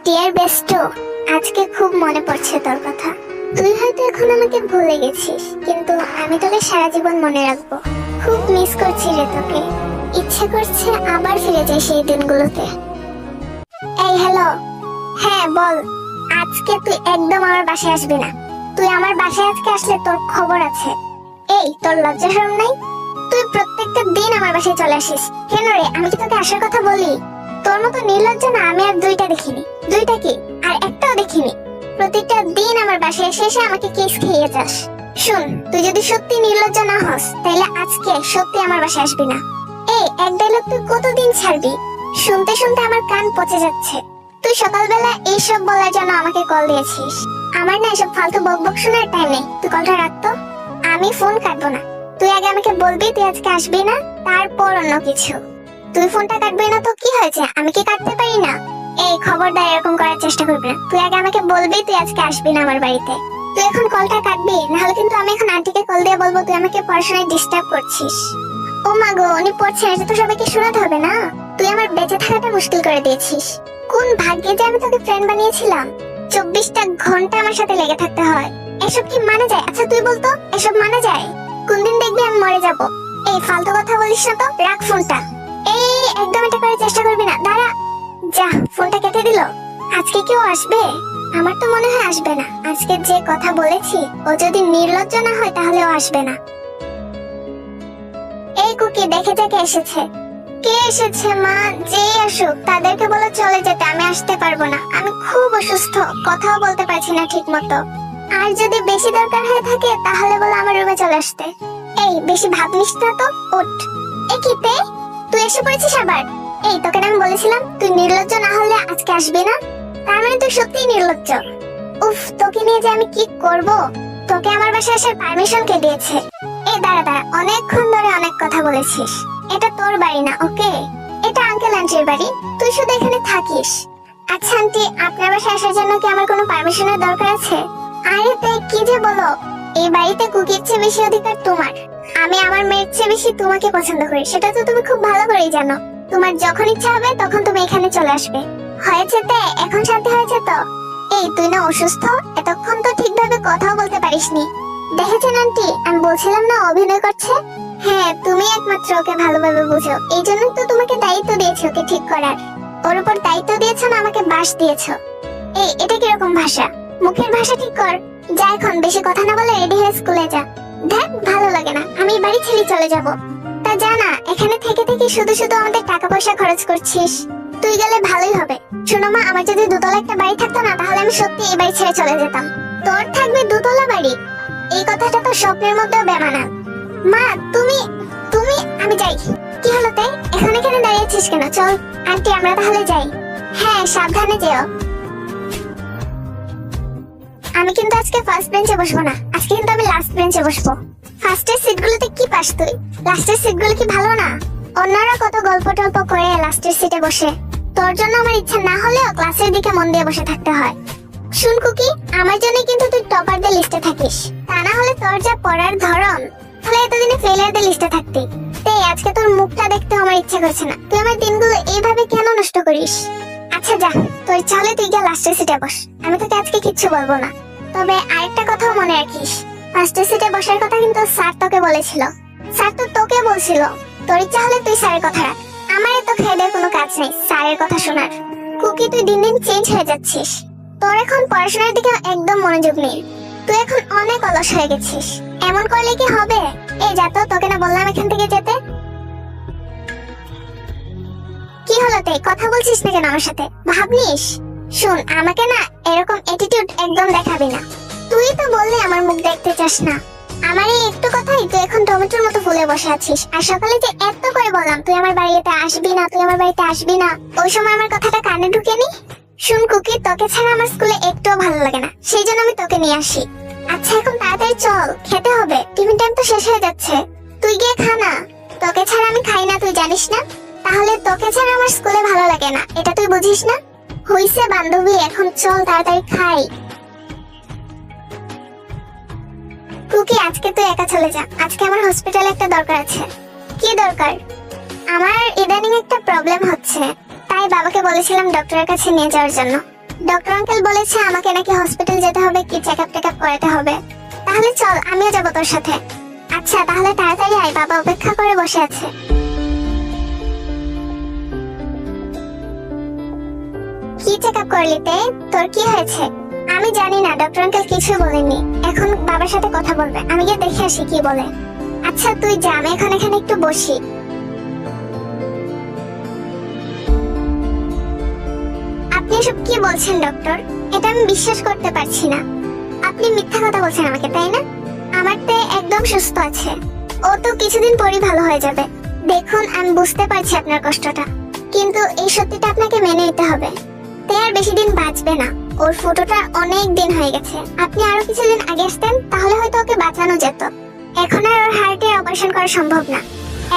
Deer Bairstow, আজকে খুব মনে পড়ছে তোর কথা। তুই হয়তো এখন আমাকে ভুলে গেছিস, কিন্তু আমি তোকে সারা জীবন মনে রাখবো। খুব মিস করছি রে তোকে। ইচ্ছে করছে আবার ফিরে যাই সেই দিনগুলোতে। এই হ্যালো। হ্যাঁ বল। আজকে তুই একদম আমার বাসায় আসবি না। তুই আমার বাসায় আজকে আসলে তোর খবর আছে। এই তোর লজ্জা শরম নাই? তুই প্রত্যেকটা দিন আমার বাসায় চলে আসিস কেন রে? আমি কি তোকে আসার কথা বলি? তোর মতো নির্লজ্জ না আমি আর দুইটা দেখিনি। দুইটা কি আর একটাও দেখিনি। প্রত্যেকটা দিন আমার বাসায় এসে এসে আমাকে কিস খেয়ে যাস। শুন, তুই যদি সত্যি নির্লজ্জ না হস তাহলে আজকে সত্যি আমার বাসায় আসবি না। এই এক ডায়লগ তুই কতদিন ছাড়বি? শুনতে শুনতে আমার কান পচে যাচ্ছে। তুই সকালবেলা এইসব বলার জন্য আমাকে কল দিয়েছিস। আমার না এসব ফালতু বকবক শোনার টাইম নেই। তুই কলটা রাখতো। আমি ফোন কাটবো না। তুই আগে আমাকে বলবি তুই আজকে আসবি না, তারপর অন্য কিছু। তুই ফোনটা কাটবি না তো কি হয়েছে? আমি কি কাটতে পারি না? এই খবরদার এরকম করার চেষ্টা করবি না। তুই আগে আমাকে বলবি তুই আজকে আসবি না আমার বাড়িতে। তুই এখন কলটা কাটবি, নাহলে কিন্তু আমি এখন আন্টিকে কল দিয়ে বলবো তুই আমাকে পড়াশোনায় ডিস্টার্ব করছিস। ও মা গো, উনি পড়ছেন, এটা তো সবাইকে শোনাতে হবে না? তুই আমার বেঁচে থাকাটা মুশকিল করে দিয়েছিস। কোন ভাগ্যে যে আমি তোকে ফ্রেন্ড বানিয়েছিলাম। 24টা ঘন্টা আমার সাথে লেগে থাকতে হয়। এসব কি মানে যায়? আচ্ছা তুই বলতো এসব মানে যায়? কোনদিন দেখবি আমি মরে যাব। এই ফালতু কথা বলিস না তো, রাখ ফোনটা। এই একদম এটা করার চেষ্টা করবি না। দাঁড়া। যা, ফোনটা কেটে দিল। আজকে কেউ আসবে? আমার তো মনে হয় আসবে না। আজকে যে কথা বলেছি ও যদি নির্লজ্জ না হয় তাহলে ও আসবে না। এই কুকি, দেখে দেখে এসেছে। কে এসেছে মা? যে আসুক তাদেরকে বলে চলে যেতে, আমি আসতে পারবো না। আমি খুব অসুস্থ, কথাও বলতে পারছি না ঠিক মতো। আর যদি বেশি দরকার হয়ে থাকে তাহলে বলে আমার রুমে চলে আসতে। এই বেশি ভাবিস না তো, ওঠ। এ কি তে? তুই এসে পড়েছিস আবার? এই তোকে না আমি বলেছিলাম তুই নির্লজ্জ না হলে আজকে আসবি না। তার মানে তুই সত্যিই নির্লজ্জ। উফ, তোকে নিয়ে যে আমি কি করব। তোকে আমার বাসায় আসার পারমিশন কে দিয়েছে? এই দাঁড়া দাঁড়া, অনেকক্ষণ ধরে অনেক কথা বলেছিস। এটা তোর বাড়ি না, ওকে? এটা আঙ্কেল আন্টির বাড়ি। তুই শুধু এখানে থাকিস। আচ্ছা আন্টি, আপনার বাসায় আসার জন্য কি আমার কোনো পারমিশনের দরকার আছে? আরে তে কি যে বলো। এই বাড়িতে কুকির চেয়ে বেশি অধিকার তোমার। আমি আমার মেয়ের চেয়ে বেশি তোমাকে পছন্দ করি, সেটা তো তুমি খুব ভালো করেই জানো। তোমার যখন ইচ্ছা হবে তখন তুমি এখানে চলে আসবে। হয়েছে তে, এখন শান্তি হয়েছে তো? এই তুই না অসুস্থ, এতক্ষণ তো ঠিকভাবে কথাও বলতে পারিসনি। দেখেছেন আন্টি, আমি বলছিলাম না অভিনয় করছে। হ্যাঁ, তুমি একমাত্র ওকে ভালোভাবে বুঝো, এই জন্যই তো তোমাকে দায়িত্ব দিয়েছি ওকে ঠিক করার। ওর উপর দায়িত্ব দিয়েছো না আমাকে বাস দিয়েছো। এই এটা কিরকম ভাষা? মুখের ভাষা ঠিক কর। যা এখন, বেশি কথা না বলে রেডি হয়ে স্কুলে যা। দেখ, ভালো লাগে না, আমি বাড়ি ছেড়ে চলে যাব। তা জানা, এখানে থেকে থেকে শুধু শুধু আমাদের টাকা পয়সা খরচ করছিস। তুই গেলে ভালোই হবে। শোনো মা, আমার যদি দোতলা একটা বাড়ি থাকতো না তাহলে আমি সত্যি এই বাড়ি ছেড়ে চলে যেতাম। তোর থাকবে দুতলা বাড়ি? এই কথাটা তো স্বপ্নের মধ্যেও বেমানান। মা তুমি তুমি আমি যাই। কি হলো তাই? এখানে দাঁড়িয়েছিস কেন? চল আন্টি, আমরা তাহলে যাই। হ্যাঁ, সাবধানে যেও। আমি কিন্তু আজকে ফার্স্ট বেঞ্চে বসবো না, আজকে কিন্তু আমি লাস্ট বেঞ্চে বসবো। ফার্স্টের সিটগুলোতে কি পাস তুই? লাস্টের সিটগুলো কি ভালো না? অন্যরা কত গল্প টল্প করে লাস্টের সিটে বসে। তোর জন্য আমার ইচ্ছা না হলেও ক্লাসের দিকে মন দিয়ে বসে থাকতে হয়। শুন কুকি, আমার জন্য কিন্তু তুই টপারদের লিস্টে থাকিস। তা না হলে তোর যা পড়ার ধরন, তাহলে এতদিনে ফেলিয়ারদের লিস্টে থাকতি। তাই আজকে তোর মুখটা দেখতে আমার ইচ্ছা করছে না। তুই আমার দিনগুলো এইভাবে কেন নষ্ট করিস? আচ্ছা যা, তোর চলে তুই গিয়ে লাস্টের সিটে বস। আমি তোকে আজকে কিচ্ছু বলবো না। তবে আরেকটা কথাও মনে রাখিস, ফার্স্টের সিটে বসার কথা কিন্তু স্যার তোকে বলেছিল। স্যার তো তোকে বলছিল তোর ইচ্ছা হলে তুই স্যারের কথা রাখ। আমার এত খেয়ে কোনো কাজ নেই স্যারের কথা শোনার। কুকি, তুই দিন দিন চেঞ্জ হয়ে যাচ্ছিস। তোর এখন পড়াশোনার দিকে একদম মনোযোগ নেই। তুই এখন অনেক অলস হয়ে গেছিস। এমন করলে কি হবে? এই যা তো, তোকে না বললাম এখান থেকে যেতে। কি হলো তাই, কথা বলছিস না কেন আমার সাথে? ভাবনিস? শুন, আমাকে না এরকম অ্যাটিটিউড একদম দেখাবি না। তুই তো বললি আমার মুখ দেখতে চাস না। আমার এই একটু কথাই তুই এখন টমেটোর মতো ফুলে বসে আছিস। আর সকালে যে এত করে বললাম তুই আমার বাড়িতে আসবি না, তুই আমার বাড়িতে আসবি না, ওই সময় আমার কথাটা কানে ঢুকেনি? শুন কুকি, তোকে ছাড়া আমার স্কুলে একটুও ভালো লাগে না, সেই জন্য আমি তোকে নিয়ে আসি। আচ্ছা এখন তাড়াতাড়ি চল, খেতে হবে, টিফিন টাইম তো শেষ হয়ে যাচ্ছে। তুই গিয়ে খা না। তোকে ছাড়া আমি খাই না, তুই জানিস না? তাহলে তোকে ছাড়া আমার স্কুলে ভালো লাগে না, এটা তুই বুঝিস না? হইছে বান্ধবী, এখন চল তাড়াতাড়ি খাই। কুকি, আজকে তুই একা চলে যা, আজকে আমার হসপিটালে একটা দরকার আছে। কি দরকার? আমার ইদানিং একটা প্রবলেম হচ্ছে, তাই বাবাকে বলেছিলাম ডক্টরের কাছে নিয়ে যাওয়ার জন্য। ডক্টর আঙ্কেল বলেছে আমাকে নাকি হসপিটাল যেতে হবে, কি চেকআপ টেকআপ করাতে হবে। তাহলে চল, আমিও যাবো তোর সাথে। আচ্ছা তাহলে তাড়াতাড়ি আয়, বাবা অপেক্ষা করে বসে আছে। কি চেকআপ করলি তে? তোর কি হয়েছে? আমি জানি না, ডক্টর আঙ্কেল কিছু বলেনি। এখন বাবার সাথে কথা বলবে, আমি গিয়ে দেখে আসি কি বলে। আচ্ছা তুই যা, আমি এখানে একটু বসি। আপনি এসব কি বলছেন ডক্টর? এটা আমি বিশ্বাস করতে পারছি না। আপনি মিথ্যা কথা বলছেন আমাকে, তাই না? আমার তে একদম সুস্থ আছে, ও তো কিছুদিন পরই ভালো হয়ে যাবে। দেখুন আমি বুঝতে পারছি আপনার কষ্টটা, কিন্তু এই সত্যিটা আপনাকে মেনে নিতে হবে। তে আর বেশি দিন বাঁচবে না, ওর ফটোটা অনেক দিন হয়ে গেছে। আপনি আরো কিছুদিন আগে আসতেন তাহলে হয়তো ওকে বাঁচানো যেত। এখন আর ওর হার্টের অপারেশন করা সম্ভব না,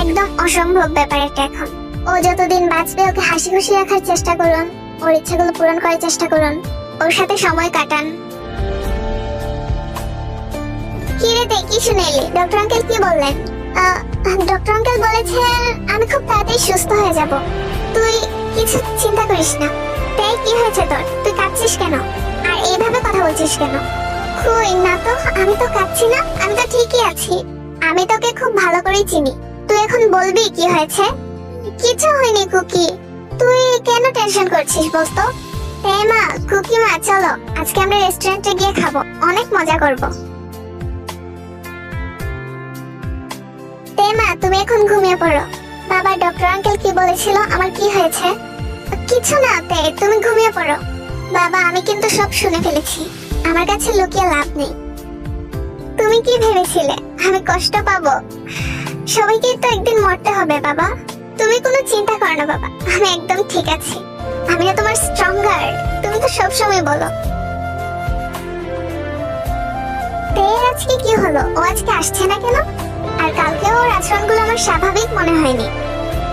একদম অসম্ভব ব্যাপার এটা এখন। ও যতদিন বাঁচবে ওকে হাসি খুশি রাখার চেষ্টা করুন, ওর ইচ্ছাগুলো পূরণ করার চেষ্টা করুন, ওর সাথে সময় কাটান। কি রে তে, কি শুনে এলি? ডক্টর আঙ্কেল কি বললেন? ডক্টর আঙ্কেল বলেছেন আমি খুব তাড়াতাড়ি সুস্থ হয়ে যাব, তুই কিছু চিন্তা করিস না। তাই কি হয়েছে তোর? তুই কাঁদছিস কেন? আর এইভাবে কথা বলছিস কেন? কই না তো, আমি তো কাঁদছি না, আমি তো ঠিকই আছি। আমি তোকে খুব ভালো করে চিনি, তুই এখন বলবি কি হয়েছে? কিছু হয়নি কুকি, তুই কেন টেনশন করছিস বলতো? তাই মা, কুকি মা চলো আজকে আমরা রেস্টুরেন্টে গিয়ে খাবো, অনেক মজা করব। তাই মা তুমি এখন ঘুমিয়ে পড়ো। বাবা ডক্টর আঙ্কেল কি বলেছিল, আমার কি হয়েছে? কিছু না তে, তুমি ঘুমিয়ে পড়ো। বাবা আমি কিন্তু সব শুনে ফেলেছি, আমার কাছে লুকিয়ে লাভ নেই। তুমি কি ভেবেছিলে আমি কষ্ট পাবো? সবাইকে তো একদিন মরতে হবে বাবা, তুমি কোনো চিন্তা করো না বাবা, আমি একদম ঠিক আছি। আমি না তোমার স্ট্রঙ্গার, তুমি তো সব সময় বলো। তে আজকে কি হলো, ও আজকে আসছে না কেন? আর কালকে ওর আচরণগুলো আমার স্বাভাবিক মনে হয়নি।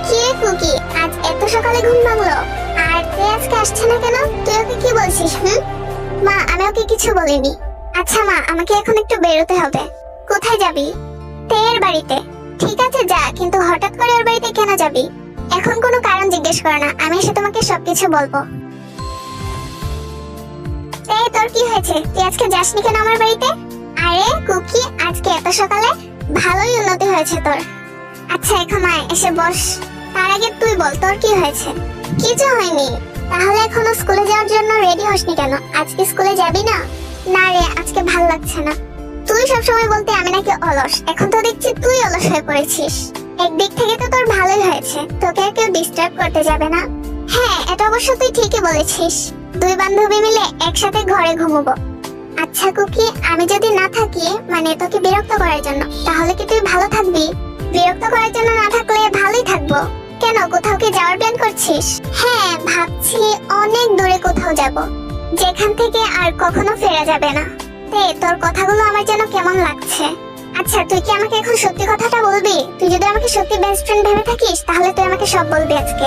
কি রে কুকি, আজ এত সকালে ঘুম ভাঙলো? আর তে আজকে আসছে না কেন? তুই ওকে কি বলছিস? মা আমি ওকে কিছু বলিনি। আচ্ছা মা, আমাকে এখন একটু বেরোতে হবে। কোথায় যাবি? তেয়ের বাড়িতে। ঠিক আছে যা, কিন্তু হঠাৎ করে ওর বাড়িতে কেন যাবি? এখন কোনো কারণ জিজ্ঞেস কর না, আমি এসে তোমাকে সবকিছু বলবো। তে তোর কি হয়েছে, তুই আজকে যাসনি কেন আমার বাড়িতে? আরে কুকি, আজকে এত সকালে? ভালোই উন্নতি হয়েছে তোর। আচ্ছা এখন আয়, এসে বস। তার আগে তুই বল তোর কি হয়েছে? কিছু হয়নি। তাহলে এখনো স্কুলে যাওয়ার জন্য রেডি হসনি কেন? আজকে স্কুলে যাবি না? না রে, আজকে ভাল লাগছে না। তুই সবসময় বলতে আমি নাকি অলস, এখন তো দেখছি তুই অলস হয়ে পড়েছিস। একদিক থেকে তো তোর ভালোই হয়েছে, তোকে আর কেউ ডিস্টার্ব করতে যাবে না। হ্যাঁ এটা অবশ্য তুই ঠিকই বলেছিস, দুই বান্ধবী মিলে একসাথে ঘরে ঘুমোবো। আচ্ছা কুকি, আমি যদি না থাকি, মানে তোকে বিরক্ত করার জন্য, তাহলে কি তুই ভালো থাকবি? বিরক্ত করার জন্য না থাকলে ভালোই থাকবো। কেন, কোথাও কি যাওয়ার প্ল্যান করছিস? হ্যাঁ ভাবছি অনেক দূরে কোথাও যাব, যেখান থেকে আর কখনো ফেরা যাবে না। তে তোর কথাগুলো আমার যেন কেমন লাগছে। আচ্ছা তুই কি আমাকে এখন সত্যি কথাটা বলবি? তুই যদি আমাকে সত্যি বেস্ট ফ্রেন্ড ভেবে থাকিস তাহলে তুই আমাকে সব বলবি আজকে।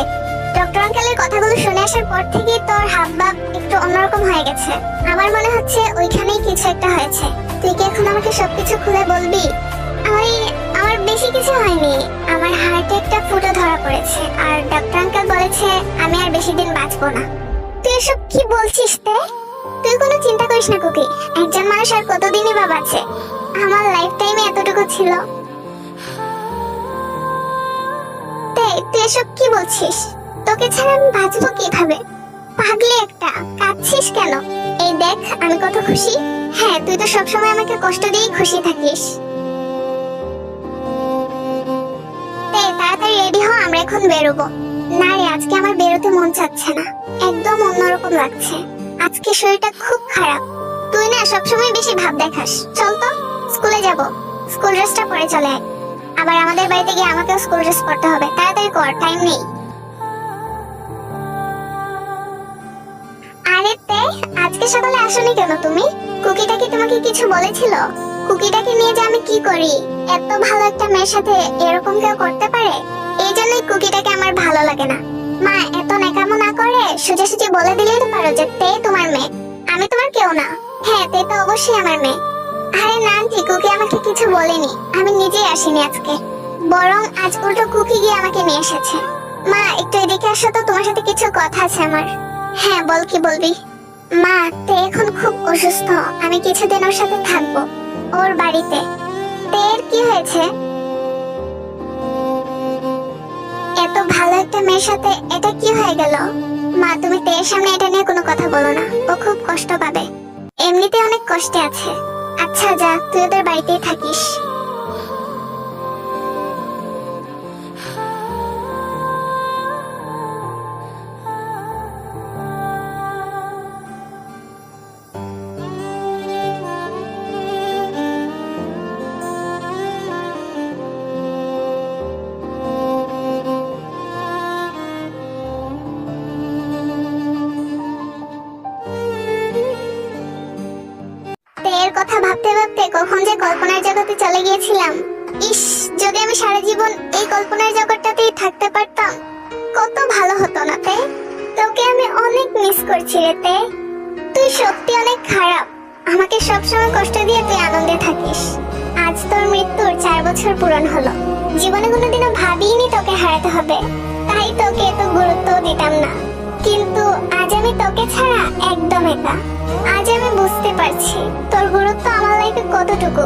ডক্টর আঙ্কেলের কথাগুলো শুনে আসার পর থেকে তোর হাবভাব একটু অন্যরকম হয়ে গেছে। আমার মনে হচ্ছে ওইখানেই কিছু একটা হয়েছে। তুই কি এখন আমাকে সবকিছু খুলে বলবি? আমার বেশি কিছু হয়নি, আমার হার্টে একটা ফুটো ধরা পড়েছে, আর ডক্টর আঙ্কেল বলেছে আমি আর বেশি দিন বাঁচবো না। তুই এসব কি বলছিস তে? তুই কোনো চিন্তা করিস না কুকি, একজন মানুষ আর কতদিনই বা বাঁচে? আমার লাইফ টাইমে এতটুকু ছিল। তুই এসব কি বলছিস? তোকে ছাড়া আমি বাঁচবো কিভাবে? পাগলি একটা, কাঁদছিস কেন? এই দেখ আমি কত খুশি। হ্যাঁ তুই তো সবসময় আমাকে কষ্ট দিয়েই খুশি থাকিস। তাড়াতাড়ি রেডি হ, আমরা এখন বেরোবো। না রে, আজকে আমার বেরোতে মন চাচ্ছে না, একদম অন্যরকম লাগছে। আজকে শরীরটা খুব খারাপ। তুই না সবসময় বেশি ভাব দেখাস। চল তো স্কুলে যাব, স্কুল ড্রেসটা পরে চলে আয়। আবার আমাদের বাড়িতে গিয়ে আমাকেও স্কুল ড্রেস পরতে হবে, তাড়াতাড়ি কর, টাইম নেই। আরে তে, আজকে সকালে আসোনি কেন তুমি? কুকিটা কি তোমাকে কিছু বলেছিল? কুকিটাকে নিয়ে যে আমি কি করি? এত ভালো একটা মেয়ের সাথে এরকম কেউ করতে পারে? এই জন্যই কুকিটাকে আমার ভালো লাগে না। মা এত নেকামো না করে সোজাসুজি বলে দিলেই তো পারো যে তে তোমার মেয়ে, আমি তোমার কেউ না। হ্যাঁ তে তো অবশ্যই আমার মেয়ে। আরে না আন্টি, কুকি আমাকে কিছু বলেনি, আমি নিজেই আসিনি আজকে, বরং আজ উল্টো কুকি গিয়ে আমাকে নিয়ে এসেছে। মা একটু এদিকে আসো তো, তোমার সাথে কিছু কথা আছে আমার। হ্যাঁ বল, কি বলবি? মা, তে এখন খুব অসুস্থ। আমি কিছুদিন ওর সাথে থাকবো, ওর বাড়িতে। তের কি হয়েছে? এত ভালো একটা মেয়ের সাথে এটা কি হয়ে গেল? মা, তুমি তের সামনে এটা নিয়ে কোনো কথা বলো না, ও খুব কষ্ট পাবে। এমনিতে অনেক কষ্টে আছে। আচ্ছা যা, তুই ওদের বাড়িতেই থাকিস। এর কথা ভাবতে ভাবতে কখন যে কল্পনার জগতে চলে গিয়েছিলাম। ইস, যদি আমি সারা জীবন এই কল্পনার জগৎটাতেই থাকতে পারতাম, কত ভালো হতো না তে। তোকে আমি অনেক মিস করছি রে তে। তুই সত্যি অনেক খারাপ, আমাকে সবসময় কষ্ট দিয়ে তুই আনন্দে থাকিস। আজ তোর মৃত্যুর 4 বছর পূরণ হলো। জীবনে কোনোদিনও ভাবিনি তোকে হারাতে হবে, তাই তোকে এত গুরুত্ব দিতাম না। কিন্তু আজ আমি তোকে ছাড়া একদম একা। আজ আমি বুঝতে পারছি তোর গুরুত্ব আমার লাইফে কতটুকু।